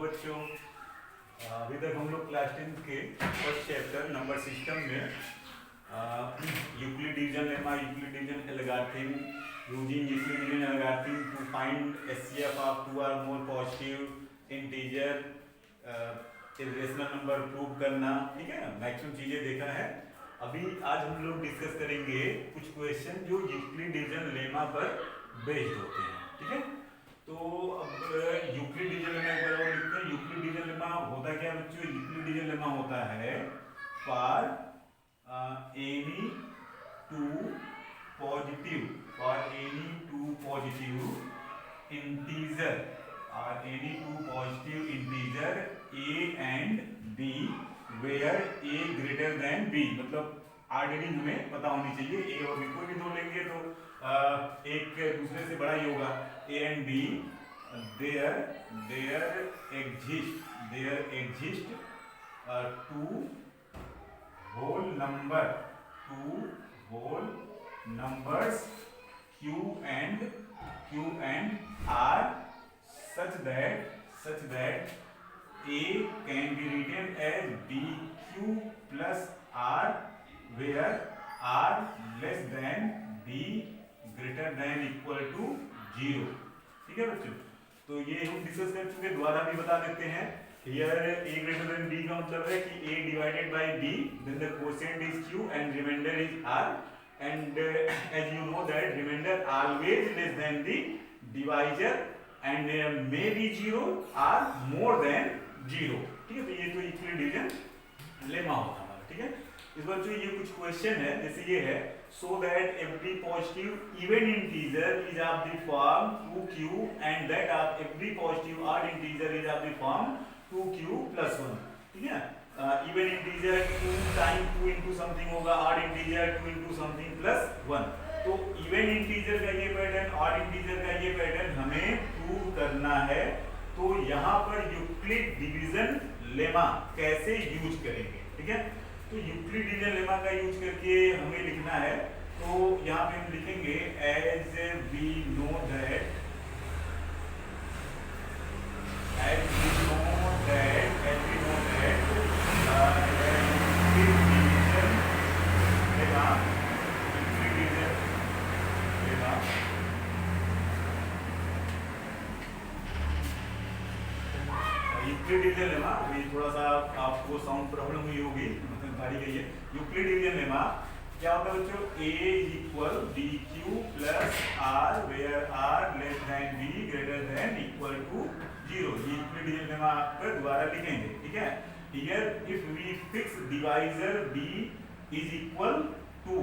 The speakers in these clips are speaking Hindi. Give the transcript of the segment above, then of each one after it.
बच्चों, अभी तक हम लोग क्लास 10 के फर्स्ट चैप्टर नंबर सिस्टम में Euclid division lemma, Euclid division algorithm, using Euclid division algorithm to find HCF of two और more positive integer, irrational number prove करना, ठीक है, मैक्सिमम चीजें देखा है। अभी आज हम लोग डिस्कस करेंगे कुछ क्वेश्चन जो यूक्लिड डिवीजन लेमा पर बेस्ड होते हैं, ठीक है। तो अब यूक्लिड डिवीजन लेमा एक बार और लिखते हैं। यूक्लिड डिवीजन लेमा होता क्या बच्चों? यूक्लिड डिवीजन लेमा होता है for any two positive integer और any two positive integer a and b where a greater than b, मतलब ऑलरेडी हमें पता होनी चाहिए a और b, कोई भी दो लेंगे तो एक दूसरे से बड़ा ही होगा। a and b there exist two whole numbers q and r such that a can be written as bq plus r where r less than b greater than equal to 0, ठीक है बच्चों। तो ये हम डिस्कस कर चुके, दोबारा भी बता देते हैं। Here a greater than b का मतलब है कि a divided by b, then the quotient is q and remainder is r, and as you know that remainder always less than the divisor and may be 0 or more than 0, ठीक है। तो ये तो यूक्लिड डिवीजन लेमा होता है, ठीक है। इस बार जो ये कुछ क्वेश्चन है, जैसे ये है, so that every positive even integer is of the form 2q and that of every positive odd integer is of the form 2q plus 1, ठीक है। Even integer 2 time 2 into something होगा, odd integer 2 into something plus 1। तो इवन इंटीजर का ये पैटर्न, ऑड इंटीजर का ये पैटर्न हमें प्रूव करना है। तो यहाँ पर यूक्लिड डिवीजन लेमा कैसे यूज करेंगे, ठीक है। तो यूक्लिड डिवीजन लेमा का यूज करके हमें लिखना है। तो यहाँ पे हम लिखेंगे as we know that Euclid division lemma, ये थोड़ा सा आपको साउंड प्रॉब्लम हुई होगी, मतलब गाड़ी गई है। यूक्लिड डिवीजन लेमा क्या होता है बच्चों? a equal dq plus r where r less than b greater than equal to 0। ये यूक्लिड डिवीजन लेमा पर दोबारा लिखेंगे, ठीक है। Here if we fix divisor b is equal to,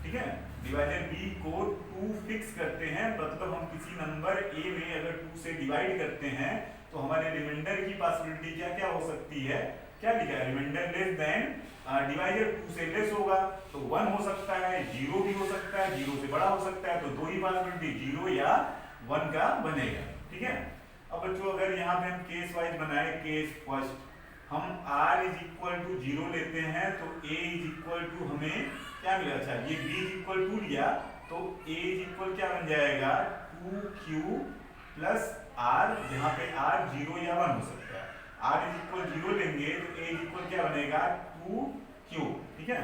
ठीक है, डिवाइजर b को 2 फिक्स करते हैं, मतलब हम किसी नंबर a में अगर 2 से डिवाइड करते हैं तो हमारे रिमाइंडर की पॉसिबिलिटी क्या क्या हो सकती है? क्या लिखा है? रिमाइंडर लेस देन डिवाइजर 2 से लेस होगा तो 1 हो सकता है, 0 भी हो सकता है, 0 से बड़ा हो सकता है, तो दो ही पॉसिबिलिटी 0 या 1 का बनेगा, ठीक है। अब बच्चों अगर यहाँ पे हम केस वाइज बनाए, केस फर्स्ट हम r इज इक्वल टू 0 लेते हैं तो a इज इक्वल टू हमें क्या मिला? अच्छा, ये b इज इक्वल टू लिया तो a इज इक्वल क्या बन जाएगा? 2q प्लस r, जहाँ पे r 0 या 1 हो सकता है। r इज इक्वल 0 लेंगे तो a इज इक्वल क्या बनेगा? 2q, ठीक है।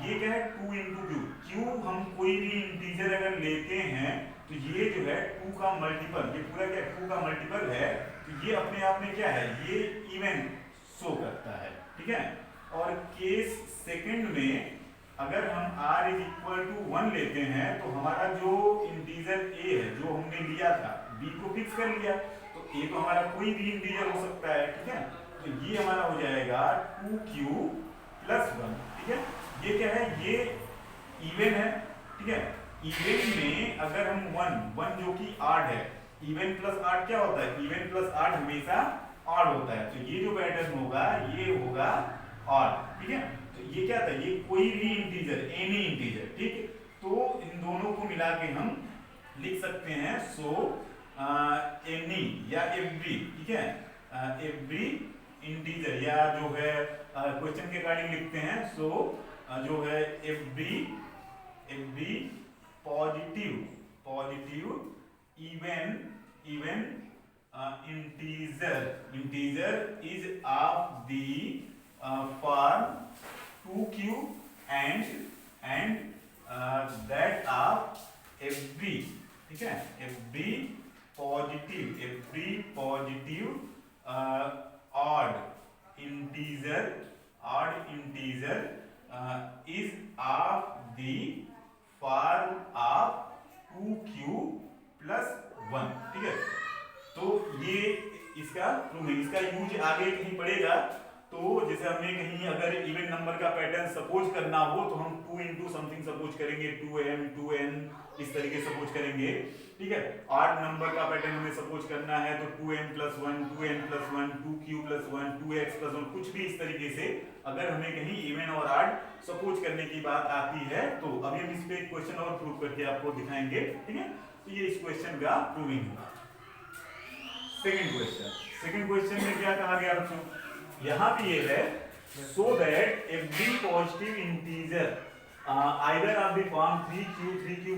ये क्या है? 2 into q। q हम कोई भी इंटीजर अगर लेते हैं तो ये जो है 2 का मल्टीपल, ये पूरा क्या 2 का मल्टीपल है, तो ये अपने आप में क्या है? ये इवन शो करता है, ठीक है। और केस सेकंड में अगर हम r इज इक्वल टू 1 लेते हैं तो हमारा जो इंटीजर a है, जो हमने लिया था, b को फिक्स कर लिया, तो a तो हमारा कोई भी इंटीजर हो सकता है, ठीक है। तो ये हमारा हो जाएगा 2q प्लस 1, ठीक है। ये क्या है? ये इवन है, ठीक है। इवन में अगर हम 1 जो कि ऑड है, इवन प्लस ऑड क्या होता है? इवन प्लस ऑड हमेशा ऑड होता है, तो ये जो पैटर्न होगा ये होगा ऑड, ठीक है। तो ये क्या था? ये कोई भी इंटीजर, एनी इंटीजर, ठीक। तो इन दोनों को मिला के हम लिख सकते हैं सो एनी या एवरी, ठीक है, एवरी इंटीजर, या जो है क्वेश्चन के अकॉर्डिंग लिखते हैं सो जो है every positive even integer is of the form 2q and that of every, ठीक है, every positive odd integer is of the form of 2q plus 1, ठीक है। तो ये इसका प्रूविंग, इसका यूज आगे कहीं पड़ेगा। तो जैसे हमने कहीं अगर इवन नंबर का पैटर्न सपोज करना हो तो हम 2 इंटू समथिंग सपोज करेंगे, 2m 2n इस तरीके सपोज करेंगे, ठीक है। ऑड नंबर का पैटर्न हमें सपोज करना है तो 2m plus 1 2n plus 1 2q plus 1 2x plus 1 कुछ भी इस तरीके से अगर हमें कहीं इवन और ऑड सपोज करने की बात आती है तो अभी हम इस पे एक क्वेश्चन और प्रूव करके आपको दिखाएंगे, ठीक है। तो ये इस क्वेश्चन का प्रूविंग है। सेकंड क्वेश्चन में क्या कहा गया बच्चों, यहाँ पे ये है so that every positive integer either of the form 3q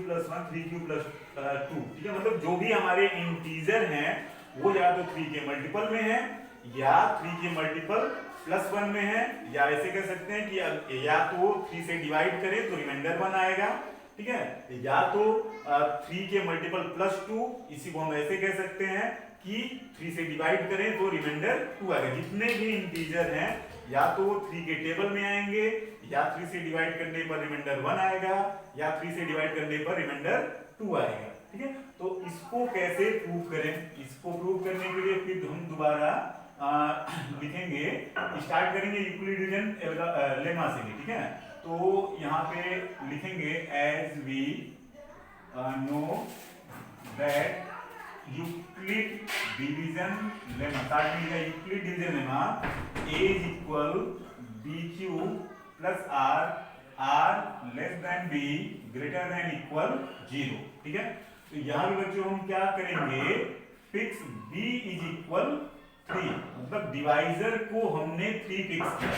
plus 1 3q plus 2, ठीक है। मतलब जो भी हमारे इंटीजर हैं वो या तो 3 के मल्टीपल में है या 3 के मल्टीपल प्लस 1 में है, या ऐसे कह सकते हैं कि या तो 3 से डिवाइड करें तो रिमाइंडर 1 आएगा, ठीक है, या तो 3 के मल्टीपल प्लस 2, इसी को हम ऐसे कह सकते हैं कि 3 से डिवाइड करें तो रिमाइंडर 2 आएगा। जितने भी इंटीजर हैं या तो 3 के टेबल में आएंगे या 3 से डिवाइड करने पर रिमाइंडर 1 आएगा या 3 से डिवाइड करने पर रिमाइंडर 2 आएगा, ठीक है। तो इसको कैसे प्रूव करें, इसको प्रूव करने के लिए फिर हम दोबारा लिखेंगे, स्टार्ट करेंगे यूक्लिडियन लेमा से, ठीक है। तो यहाँ पे लिखेंगे as we know that Euclid division lemma, start में Euclid division lemma a is equal bq plus r less than b greater than equal 0, ठीक है। तो यहाँ भी बच्चों हम क्या करेंगे, फिक्स b is equal 3, मतलब डिवाइजर को हमने 3 फिक्स किया।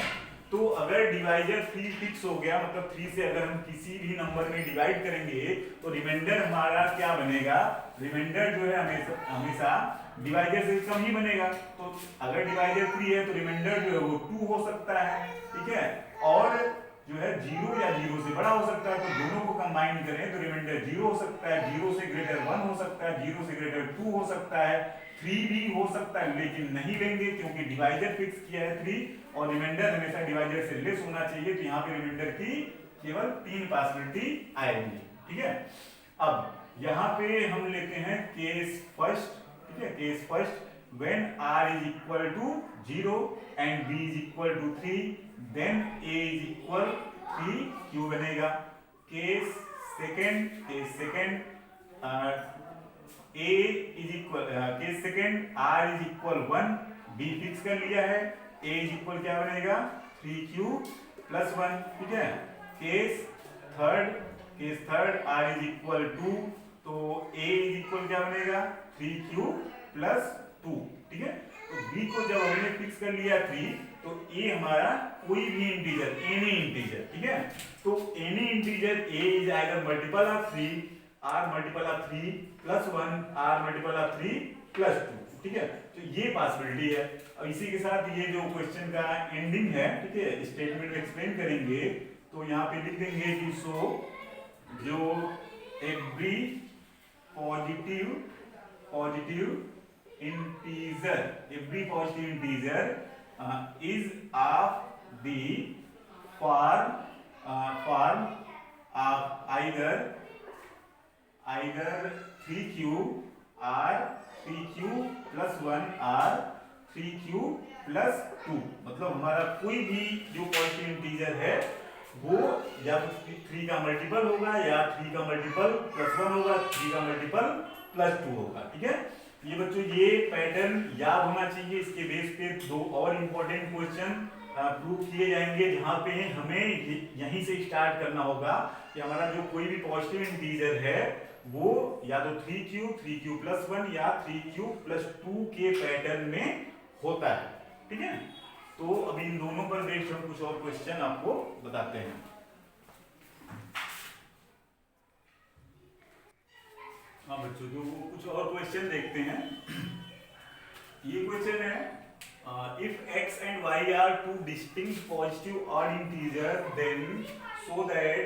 तो अगर डिवाइजर 3 फिक्स हो गया मतलब 3 से अगर हम किसी भी नंबर में डिवाइड करेंगे तो रिमाइंडर हमारा क्या बनेगा, रिमाइंडर जो है हमेशा डिवाइजर से कम ही बनेगा। तो अगर डिवाइजर 3 है तो रिमाइंडर जो है वो 2 हो सकता है, ठीक है, और जो है 0 या 0 से बड़ा हो सकता है। तो दोनों को कंबाइन करें तो रिमाइंडर 0 हो सकता है, 0 से ग्रेटर 1 हो सकता है, 0 से ग्रेटर 2 हो सकता है, 3 भी हो सकता है, लेकिन नहीं लेंगे क्योंकि डिवाइजर फिक्स किया है 3 और रिमाइंडर हमेशा डिवाइजर से लेस होना चाहिए। तो यहाँ पे रिमाइंडर की केवल 3 पॉसिबिलिटी आएगी, ठीक है। अब यहाँ पे हम लेते हैं केस फर्स्ट, ठीक है, case first when r is equal to 0 and b is equal to 3 then a is equal 3 q बनेगा। Case second a is equal case second r is equal 1 b fix कर लिया है, a is equal क्या बनेगा 3q plus 1, ठीक है। Case third r is equal 2 तो a is equal क्या बनेगा 3q plus 2, ठीक है। तो b को जब हमने फिक्स कर लिया 3 तो a हमारा कोई भी इंटीजर, एनी इंटीजर, ठीक है। तो any integer a is either multiple of 3, r multiple of 3 plus 1, r multiple of 3 plus 2, ठीक है। तो ये पॉसिबिलिटी है। और इसी के साथ ये जो क्वेश्चन का एंडिंग है, ठीक है, स्टेटमेंट एक्सप्लेन करेंगे तो यहाँ पे लिख देंगे कि सो जो every positive integer is of the form of either 3q or 3q plus 1 or 3q plus 2, मतलब हमारा कोई भी जो पॉजिटिव इंटीजर है वो या तो 3 का मल्टीपल होगा या 3 का मल्टीपल प्लस 1 होगा, 3 का मल्टीपल प्लस 2 होगा, ठीक है। ये बच्चों ये पैटर्न याद होना चाहिए। इसके बेस पे 2 और इंपॉर्टेंट क्वेश्चन प्रूव किए जाएंगे जहां पे हमें यहीं से स्टार्ट करना होगा कि हमारा जो कोई भी पॉजिटिव इंटीजर है वो या तो 3q plus 1 या 3q plus 2 के पैटर्न में होता है, ठीक है। तो अभी इन दोनों पर बेस्ड हम कुछ और क्वेश्चन आपको बताते हैं। हाँ बच्चों, जो कुछ और क्वेश्चन देखते हैं। ये क्वेश्चन है, if x and y are two distinct positive odd integer, then so that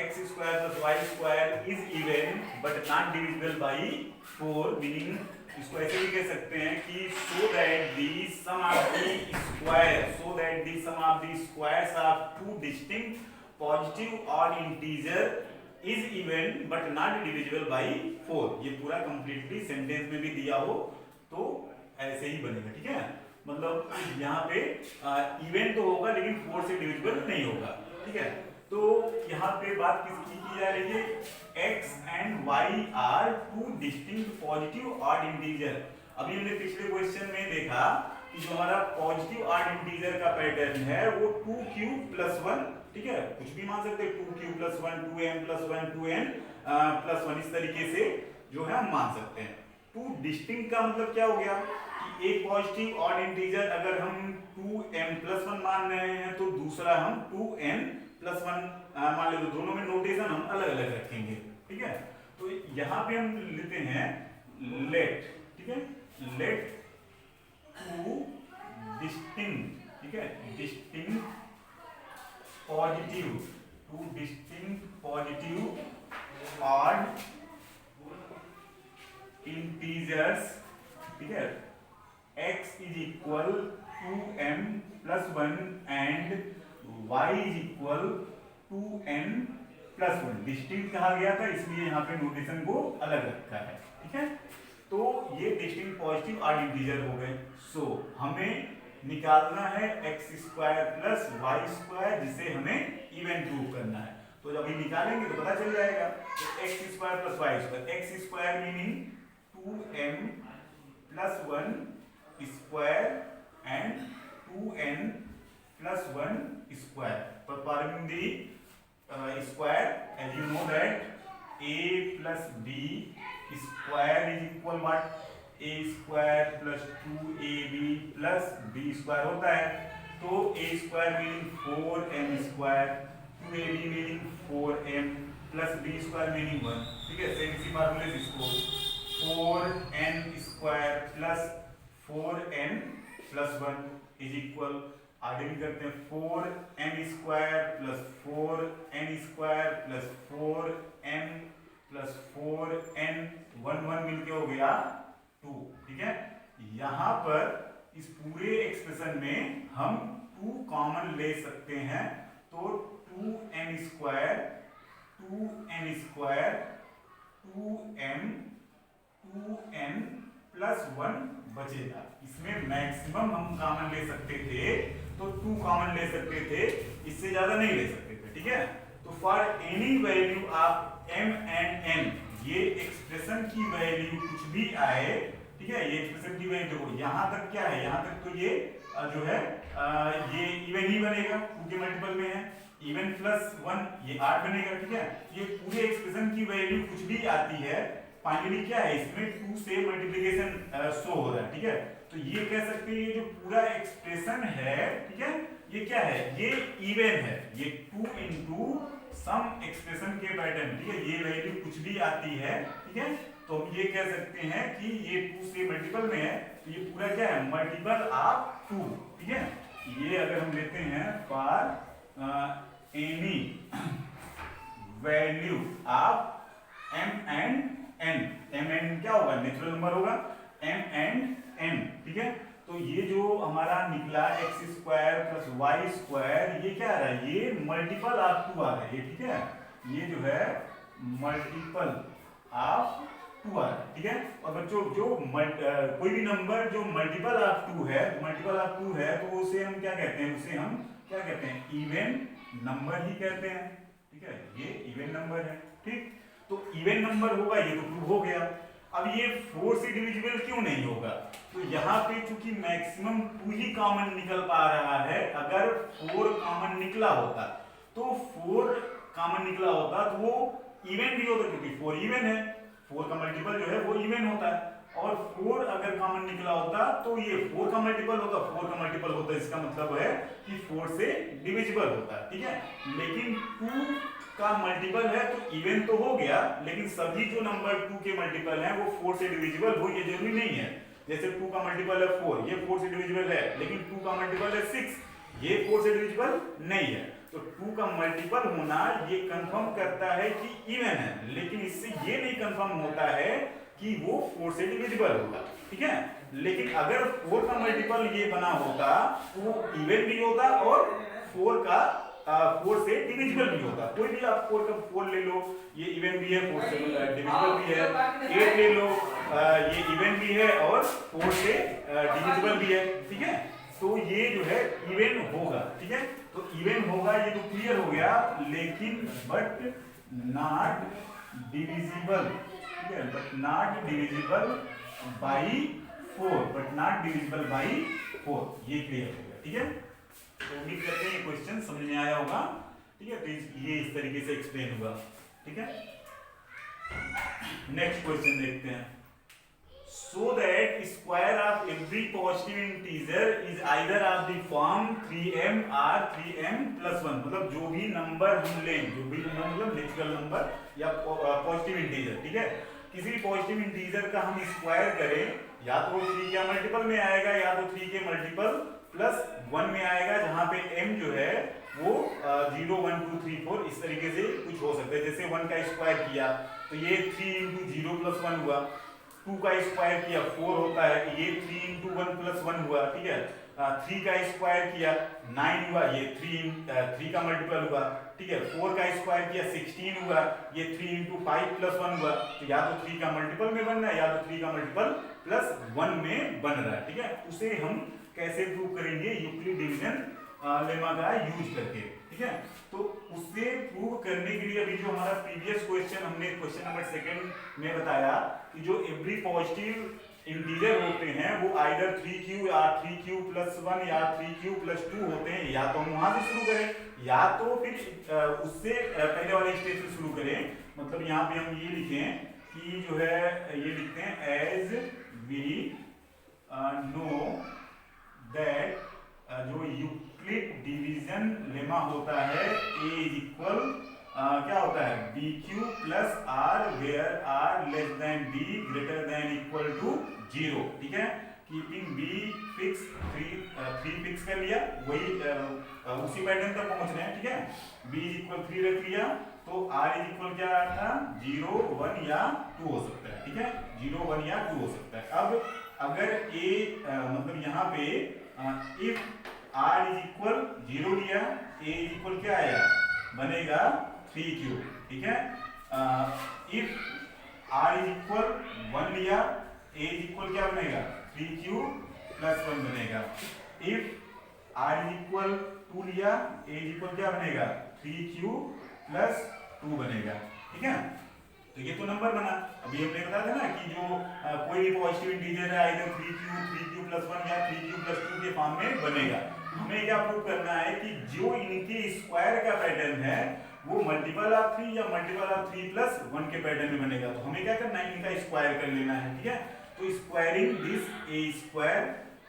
x square plus y square is even but not divisible by 4, meaning इसको ऐसे भी कह सकते हैं कि so that the sum of the squares of two distinct positive odd integer is even but not divisible by 4। ये पूरा कंप्लीटली सेंटेंस में भी दिया हो तो ऐसे ही बनेगा, ठीक है। मतलब यहाँ पे इवन तो होगा लेकिन 4 से डिविजिबल नहीं होगा, ठीक है। तो यहाँ पे बात किसकी की जा रही है, x and y are two distinct positive odd integer. अभी हमने पिछले क्वेश्चन में देखा कि जो हमारा पॉजिटिव ऑड इंटीजर का पैटर्न है वो 2q + 1, ठीक है, कुछ भी मान सकते हैं, 2q + 1, 2m + 1, 2n + 1, इस तरीके से जो है हम मान सकते हैं। टू डिस्टिंक्ट का मतलब क्या हो गया कि एक पॉजिटिव ऑड इंटीजर अगर हम 2m + 1 मान रहे हैं तो दूसरा हम 2n + 1 मान ले, तो दोनों में नोटेशन हम अलग अलग रखेंगे, ठीक है। तो यहाँ पे हम लेते हैं लेट, ठीक है, लेट टू डिस्टिंक्ट, ठीक है, distinct positive, to distinct positive odd integers, ठीक है, x = 2m + 1 and y = 2n + 1। Distinct कहा गया था इसलिए यहाँ पे नोटेशन को अलग रखा है, ठीक है। तो ये डिस्टिंक्ट पॉजिटिव ऑड इंटीजर हो गए। सो हमें निकालना है x² + y², जिसे हमें इवन प्रूव करना है। तो जब ये निकालेंगे तो पता चल जाएगा, तो x² + y², x² meaning 2m + 1 square and 2n + 1 square. Performing the square, as you know that a plus b square is equal what? a² + 2ab + b² होता है। तो a² meaning 4m², 2ab meaning 4m + b² meaning 1, ठीक है। सेम इसी फार्मूले से इसको 4n² + 4n + 1 इज इक्वल, आगे भी करते हैं, 4m² + 4n² + 4m + 4n, 1 1 मिलके हो गया 2, ठीक है। यहाँ पर इस पूरे एक्सप्रेशन में हम 2 कॉमन ले सकते हैं, तो 2m² 2n + 1 बचेगा। इसमें मैक्सिमम हम कॉमन ले सकते थे तो 2 कॉमन ले सकते थे, इससे ज्यादा नहीं ले सकते थे, ठीक है। तो for any value of m and n, ये एक्सप्रेशन की वैल्यू कुछ भी आए, ठीक है, ये एक्सप्रेशन की वैल्यू देखो यहाँ तक क्या है, यहाँ तक तो ये जो है ये इवन ही बनेगा, 2 के मल्टीपल में है, इवन + 1 ये 8 बनेगा, ठीक है। ये पूरे एक्सप्रेशन की वैल्यू कुछ भी आती है, फाइनली क्या है, इसमें 2 से मल्टीप्लिकेशन शो हो रहा है, ठीक है। तो ये कह सकते हैं ये जो पूरा एक्सप्रेशन है, ठीक है, ये क्या है, ये इवन है, ये 2 × सम एक्सप्रेशन के पैटर्न, ठीक है, ये वैल्यू कुछ भी आती है, ठीक है। तो हम ये कह सकते हैं कि ये 2 से मल्टीपल में है, तो ये पूरा क्या है, मल्टीपल ऑफ 2, ठीक है। ये अगर हम लेते हैं for any value of m and n, m n क्या होगा, नेचुरल नंबर होगा, m एंड n, ठीक है। तो ये जो हमारा निकला x² + y², ये क्या आ रहा है, ये मल्टीपल ऑफ 2 आ रहा है, ये, ठीक है, ये जो है मल्टीपल ऑफ 2 आ रहा है, ठीक है। और बच्चों जो कोई भी नंबर जो मल्टीपल ऑफ 2 है, तो उसे हम क्या कहते हैं, उसे हम क्या कहते हैं, इवन नंबर ही कहते हैं, ठीक है, ये इवन नंबर है, ठीक। तो इवन नंबर होगा, ये तो प्रूव हो गया। अब ये 4 से डिविजिबल क्यों नहीं होगा, तो यहाँ पे चूंकि मैक्सिमम 2 ही कॉमन निकल पा रहा है, अगर 4 कॉमन निकला होता तो 4 कॉमन निकला होता तो वो इवन भी होता, क्योंकि 4 इवन है, 4 का मल्टीपल जो है वो इवन होता है, और 4 अगर कॉमन निकला होता तो ये 4 का मल्टीपल होता, 4 का मल्टीपल होता, इसका मतलब है कि 4 से डिविजिबल होता है, ठीक है। लेकिन 2 का मल्टीपल है तो इवन तो हो गया, लेकिन सभी जो नंबर 2 के मल्टीपल हैं वो 4 से डिविजिबल हो, ये जरूरी नहीं है। जैसे 2 का मल्टीपल है 4, ये 4 से डिविजिबल है, लेकिन 2 का मल्टीपल है 6, ये 4 से डिविजिबल नहीं है। तो 2 का मल्टीपल होना ये कंफर्म करता है कि इवन है, लेकिन इससे ये नहीं कंफर्म होता है कि वो 4 से डिविजिबल होगा, ठीक है। लेकिन अगर 4 का मल्टीपल ये बना होता तो वो इवन भी होता और 4 से डिविजिबल भी होता। कोई भी आप 4 का 4 ले लो, ये इवन भी है, 4 से डिविजिबल भी है। 8 ले लो, ये इवन भी है और 4 से डिविजिबल भी है, ठीक है। तो ये जो है इवन होगा, ठीक है। तो इवन होगा, ये तो क्लियर हो गया, लेकिन बट नॉट डिविजिबल, ठीक है, but not divisible by 4, but not divisible by 4, ये क्लियर हो गया, ठीक है। तो उम्मीद करते हैं ये क्वेश्चन समझ में आया होगा, ठीक है। तो ये इस तरीके से एक्सप्लेन हुआ, ठीक है। नेक्स्ट क्वेश्चन देखते हैं। So that square of every positive integer is either of the form 3m or 3m plus 1, मतलब जो भी नंबर हम लें, जो भी नंबर मतलब नेचुरल नंबर या पॉजिटिव इंटीजर, ठीक है, किसी भी पॉजिटिव इंटीजर का हम स्क्वायर करें, या तो 3 के मल्टीपल में आएगा या तो 3 के मल्टीपल प्लस 1 में आएगा, जहां पे m जो है वो 0 1 2 3 4 इस तरीके से कुछ हो सकता है। जैसे 1 का स्क्वायर किया तो ये 3 इंटू 0 प्लस 1 हुआ, 2 का स्क्वायर किया 4 होता है, ये 3 इंटू 1 प्लस 1 हुआ, ठीक है। 3 का स्क्वायर किया 9 हुआ, ये 3 का मल्टीपल हुआ, ठीक है। 4 का स्क्वायर किया 16 हुआ, ये 3 इंटू 5 प्लस 1 हुआ। तो या तो 3 का मल्टीपल में बन रहा है या तो 3 का मल्टीपल प्लस 1 में बन रहा है, ठीक है। उसे हम कैसे प्रूव करेंगे? यूक्लिड डिवीजन लेमा का यूज करके, ठीक है। तो उसे प्रूव करने के लिए अभी जो हमारा प्रीवियस क्वेश्चन हमने क्वेश्चन नंबर 2 में बताया कि जो एवरी पॉजिटिव इंटीजर होते हैं वो आइदर 3q या 3q प्लस 1 या 3q प्लस 2 होते हैं। या तो हम वहां से शुरू करें या तो फिर उससे पहले वाले स्टेज से शुरू करें। मतलब यहाँ पे हम ये लिखें कि जो है ये लिखते हैं एज वी नो दैट जो यूक्लिड डिवीजन लेमा होता है a इज इक्वल क्या होता है bq plus r where r less than b greater than equal to 0, ठीक है। कीपिंग b फिक्स 3 फिक्स कर लिया, वही उसी पैटर्न तक पहुंच रहे हैं, ठीक है। b इज इक्वल 3 रख लिया तो r इज इक्वल क्या था 0 1 या 2 हो सकता है, ठीक है। 0 1 या 2 हो सकता है। अब अगर a मतलब यहाँ पे इफ r इज इक्वल 0 लिया, a इज इक्वल क्या आया बनेगा 3q, ठीक है। इफ r इज इक्वल 1 लिया, a इज इक्वल क्या बनेगा 3q प्लस 1 बनेगा। इफ r इज इक्वल 2 लिया, a इज इक्वल क्या बनेगा 3q प्लस 2 बनेगा, ठीक है। तो ये तो नंबर बना। अभी हमने बताया था ना कि जो कोई भी पॉजिटिव इंटीजर है आइदर 3q प्लस 1 या 3q प्लस 2 के फॉर्म में बनेगा। हमें क्या प्रूव करना है कि जो इनके स्क्वायर का पैटर्न है वो मल्टीपल ऑफ 3 या मल्टीपल ऑफ 3 प्लस 1 के पैटर्न में बनेगा। तो हमें क्या करना है इनका स्क्वायर कर लेना है, ठीक है। तो squaring this a square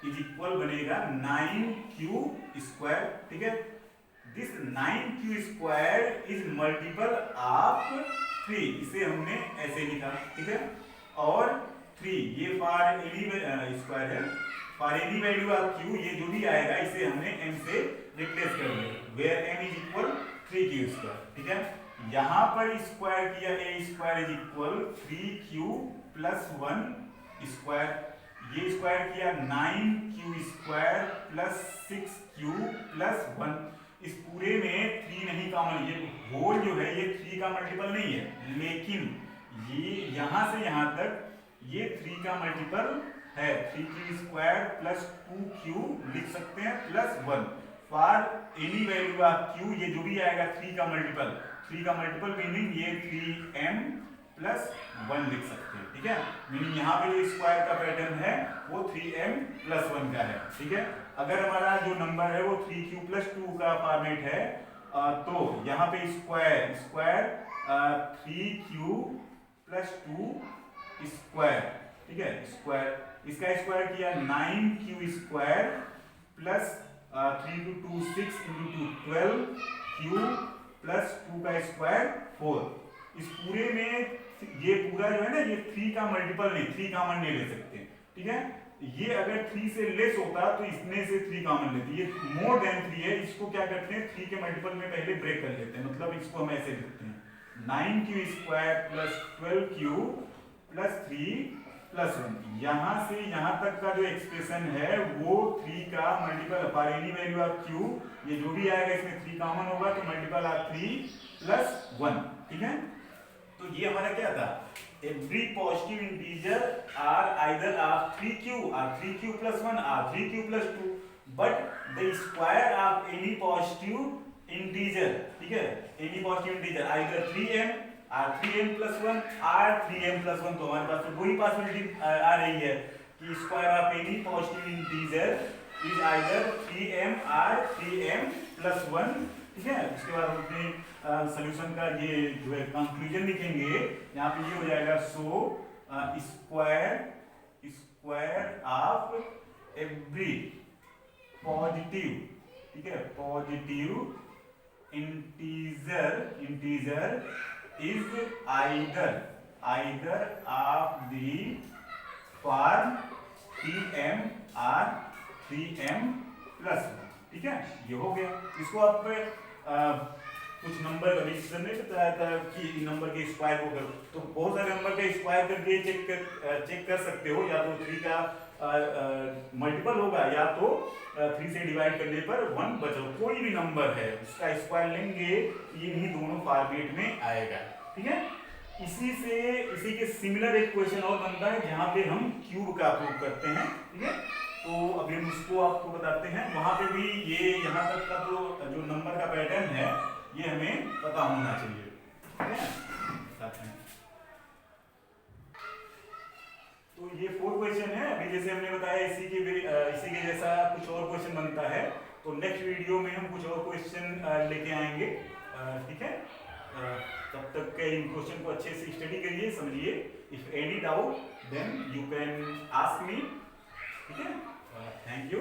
is equal बनेगा 9q स्क्वायर, ठीक है। This 9q square is multiple of 3, इसे हमने ऐसे लिखा, ठीक है। और 3 ये फॉर एनी स्क्वायर है, for any value of q ये जो भी आएगा इसे हमने m से रिप्लेस कर दिया, where m is equal 3q square, ठीक है। यहाँ पर स्क्वायर किया a square is equal 3q plus 1 square, ये स्क्वायर किया 9q square plus 6q plus 1। इस पूरे में 3 नहीं कॉमन, ये होल जो है ये 3 का मल्टीपल नहीं है, लेकिन ये यहाँ से यहाँ तक ये 3 का मल्टीपल है। 3q स्क्वायर प्लस 2q लिख सकते हैं plus 1 for any value of q, ये जो भी आएगा 3 का मल्टीपल, 3 का मल्टीपल मीनिंग ये 3m प्लस 1 लिख सकते हैं, ठीक है। मीनिंग यहाँ पे जो स्क्वायर का पैटर्न है वो 3m प्लस 1 का है, ठीक है। अगर हमारा जो नंबर है वो 3q प्लस 2 का फॉर्मेट है तो यहाँ पे स्क्वायर 3q प्लस 2 स्क्वायर, ठीक है। स्क्वायर इसका स्क्वायर किया 9q square plus 3 to 2 6 into 2 12q plus 2 का स्क्वायर 4। इस पूरे में ये पूरा जो है ना ये 3 का मल्टीपल नहीं, 3 कॉमन नहीं ले सकते, ठीक है। ये अगर 3 से लेस होता तो इसमें से 3 कॉमन लेते, ये मोर देन 3 है, इसको क्या करते हैं 3 के मल्टीपल में पहले ब्रेक कर लेते हैं, मतलब इसको हम ऐसे लिखते हैं 9q² plus 12q plus 3 plus 1। यहां से यहां तक का जो एक्सप्रेशन है वो 3 का multiple for any value of q, ये जो भी आएगा इसमें 3 कॉमन होगा तो मल्टीपल ऑफ 3 प्लस 1, ठीक है। तो ये हमारा क्या था, every positive integer are either of 3q or 3q plus 1 or 3q plus 2, but the square of any positive integer, ठीक है, any positive integer either 3m or 3m plus 1 or 3m plus 1, तो हमारे पास तो वही पॉसिबिलिटी आ रही है कि square of any positive integer is either 3m or 3m plus 1, ठीक है। उसके बाद हम अपने सॉल्यूशन का ये जो है कंक्लूजन लिखेंगे, यहाँ पे ये हो जाएगा so square of every positive, ठीक है, positive integer is either of the form 3m or 3m plus 1, ठीक है। ये हो गया। इसको आप कुछ नंबर का डिसीजन नहीं बताया था कि नंबर के स्क्वायर को करो, तो बहुत सारे नंबर का स्क्वायर करके चेक कर सकते हो, या तो 3 का मल्टीपल होगा या तो 3 से डिवाइड करने पर 1 बचा, कोई भी नंबर है उसका स्क्वायर लेंगे इन्हीं दोनों फॉर्मेट में आएगा, ठीक है। इसी के सिमिलर एक क्वेश्चन और बनता है जहां पे हम क्यूब का प्रूव करते हैं, ठीक है। तो अभी हम इसको आपको बताते हैं, वहां पे भी ये यहाँ तक का जो नंबर का पैटर्न है ये हमें पता होना चाहिए, ठीक है। तो ये 4 क्वेश्चन है। अभी जैसे हमने बताया इसी के जैसा कुछ और क्वेश्चन बनता है, तो नेक्स्ट वीडियो में हम कुछ और क्वेश्चन लेके आएंगे, ठीक है। तब तक के इन क्वेश्चन को अच्छे से स्टडी करिए, समझिए। If any doubt then you can ask me, ठीक है। Thank you.